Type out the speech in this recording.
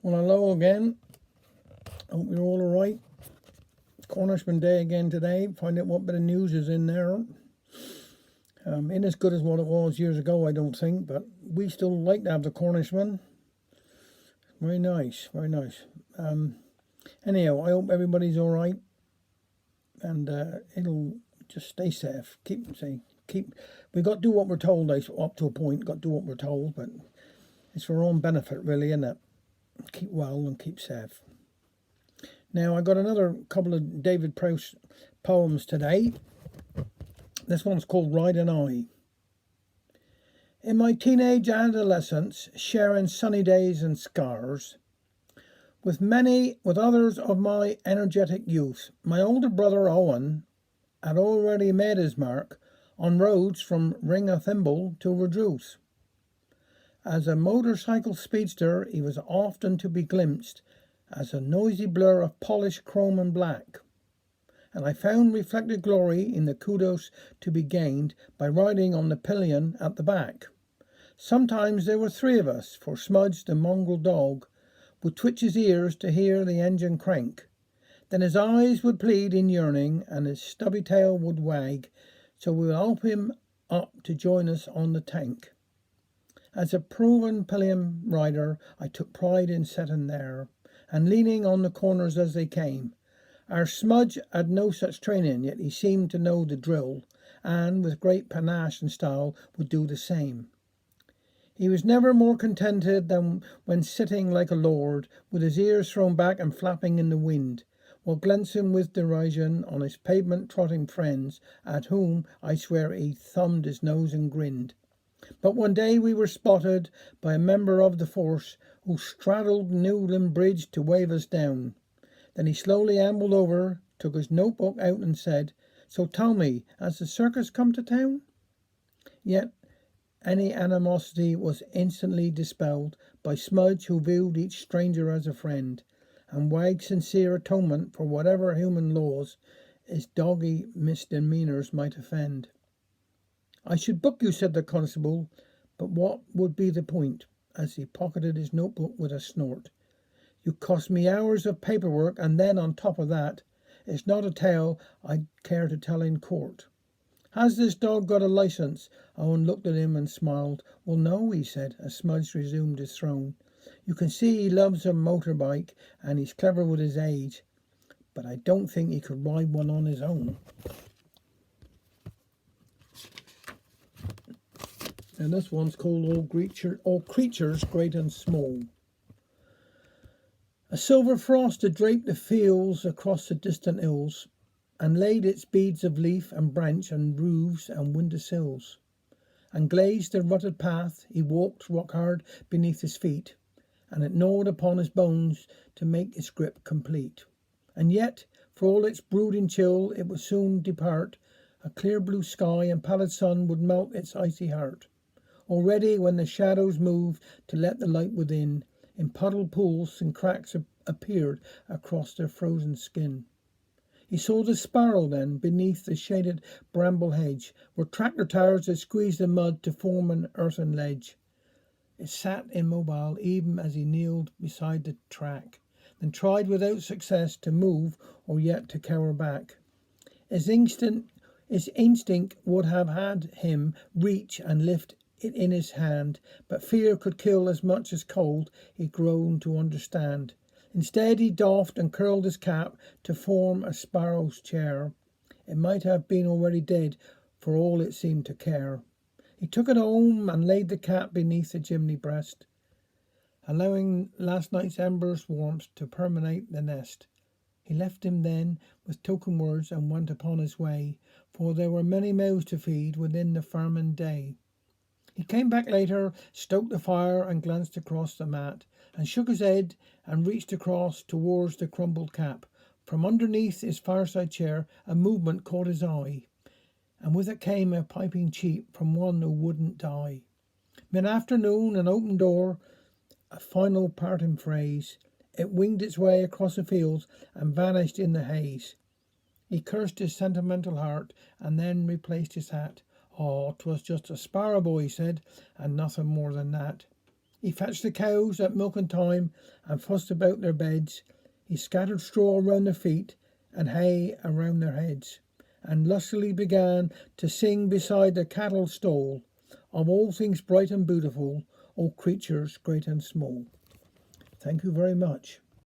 Well, hello again. Hope you're all alright. Cornishman Day again today. Find out what bit of news is in there. Ain't as good as what it was years ago, I don't think, but we still like to have the Cornishman. Very nice, very nice. Anyhow, I hope everybody's alright, and it'll just stay safe. We got to do what we're told. Up to a point, got to do what we're told, but it's for our own benefit, really, isn't it? Keep well and keep safe. Now, I got another couple of David Prowse poems today. This one's called Ride and I. In my teenage adolescence, sharing sunny days and scars, with others of my energetic youth, my older brother Owen had already made his mark on roads from Ringathimble to Redruth. As a motorcycle speedster, he was often to be glimpsed as a noisy blur of polished chrome and black, and I found reflected glory in the kudos to be gained by riding on the pillion at the back. Sometimes there were three of us, for Smudge, the mongrel dog, would twitch his ears to hear the engine crank. Then his eyes would plead in yearning, and his stubby tail would wag, so we would help him up to join us on the tank. As a proven pillion rider, I took pride in sitting there, and leaning on the corners as they came. Our Smudge had no such training, yet he seemed to know the drill, and with great panache and style would do the same. He was never more contented than when sitting like a lord, with his ears thrown back and flapping in the wind, while glancing with derision on his pavement-trotting friends, at whom, I swear, he thumbed his nose and grinned. But one day we were spotted by a member of the force who straddled Newland Bridge to wave us down. Then he slowly ambled over, took his notebook out and said, "So tell me, has the circus come to town?" Yet any animosity was instantly dispelled by Smudge, who viewed each stranger as a friend, and wagged sincere atonement for whatever human laws his doggy misdemeanours might offend. "I should book you," said the constable, "but what would be the point?" as he pocketed his notebook with a snort. "You cost me hours of paperwork, and then on top of that, it's not a tale I'd care to tell in court." "Has this dog got a licence?" Owen looked at him and smiled. "Well, no," he said, as Smudge resumed his throne. "You can see he loves a motorbike, and he's clever with his age, but I don't think he could ride one on his own." And this one's called All Creatures Great and Small. A silver frost had draped the fields across the distant hills, and laid its beads of leaf and branch on roofs and window sills, and glazed the rutted path he walked rock hard beneath his feet, and it gnawed upon his bones to make its grip complete. And yet, for all its brooding chill, it would soon depart. A clear blue sky and pallid sun would melt its icy heart. Already, when the shadows moved to let the light within, in puddled pools and cracks appeared across their frozen skin. He saw the sparrow then, beneath the shaded bramble hedge, where tractor tires had squeezed the mud to form an earthen ledge. It sat immobile, even as he kneeled beside the track, then tried without success to move or yet to cower back. His instinct would have had him reach and lift it in his hand, but fear could kill as much as cold, he groaned to understand. Instead he doffed and curled his cap to form a sparrow's chair. It might have been already dead, for all it seemed to care. He took it home and laid the cap beneath the chimney breast, allowing last night's embers' warmth to permeate the nest. He left him then with token words and went upon his way, for there were many mouths to feed within the farming day. He came back later, stoked the fire and glanced across the mat, and shook his head and reached across towards the crumbled cap. From underneath his fireside chair a movement caught his eye, and with it came a piping cheep from one who wouldn't die. Mid-afternoon, an open door, a final parting phrase. It winged its way across the fields and vanished in the haze. He cursed his sentimental heart and then replaced his hat. "Oh, 'twas just a sparrow boy," he said, "and nothing more than that." He fetched the cows at milking time and fussed about their beds. He scattered straw around their feet and hay around their heads, and lustily began to sing beside the cattle stall of all things bright and beautiful, all creatures great and small. Thank you very much.